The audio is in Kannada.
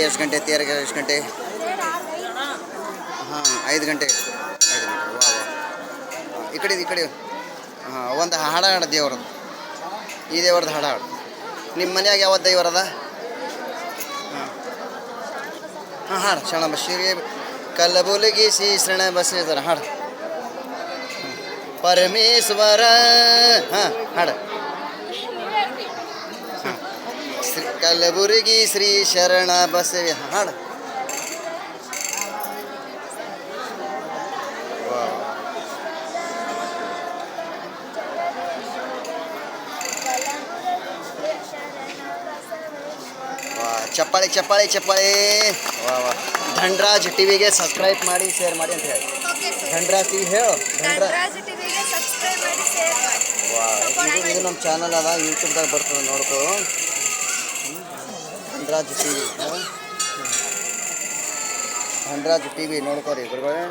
ಎಷ್ಟು ಗಂಟೆ ತೇರಿಗೆ ಎಷ್ಟು ಗಂಟೆ? ಹಾಂ 5 ಗಂಟೆ. ವಾ ಈ ಕಡೆ ಹಾಂ ಒಂದು ಹಾಡು ಹಾಡು ದೇವ್ರದ್ದು, ಈ ದೇವ್ರದ್ದು ಹಾಡು ಹಾಡು. ನಿಮ್ಮ ಮನ್ಯಾಗ ಯಾವ ದೇವರದ? ಹಾಂ ಹಾಡು ಶರಣ ಬಶ್ರೀ ಕಲ್ಲಬುಲಗಿ ಶ್ರೀ ಬಸವೇಶ್ವರ ಹಾಡು. ಪರಮೇಶ್ವರ ಹಾಂ ಹಾಡು. ಹಾಂ ಕಲ್ಲಬುರಗಿ ಶ್ರೀ ಶರಣ ಬಸವ ಹಾಡು. ಚಪ್ಪಾಳೆ ಚಪ್ಪಾಳೆ ಚಪ್ಪಾಳೆ. ವಾ ವಾ. ಧನ್ರಾಜ್ ಟಿವಿಗೆ ಸಬ್ಸ್ಕ್ರೈಬ್ ಮಾಡಿ ಶೇರ್ ಮಾಡಿ ಅಂತ ಹೇಳಿ. ಧನ್ರಾಜ್ ಟಿವಿ ಹೇಳು. ವಾ ಇದು ನಮ್ಮ ಚಾನಲ್ ಅದ, ಯೂಟ್ಯೂಬ್ದಾಗ ಬರ್ತದೆ ನೋಡ್ಕೋ. ಧನ್ರಾಜ್ ಟಿವಿ, ಧನ್ರಾಜ್ ಟಿವಿ ನೋಡ್ಕೋರಿ ಗುರುಗಳೇ.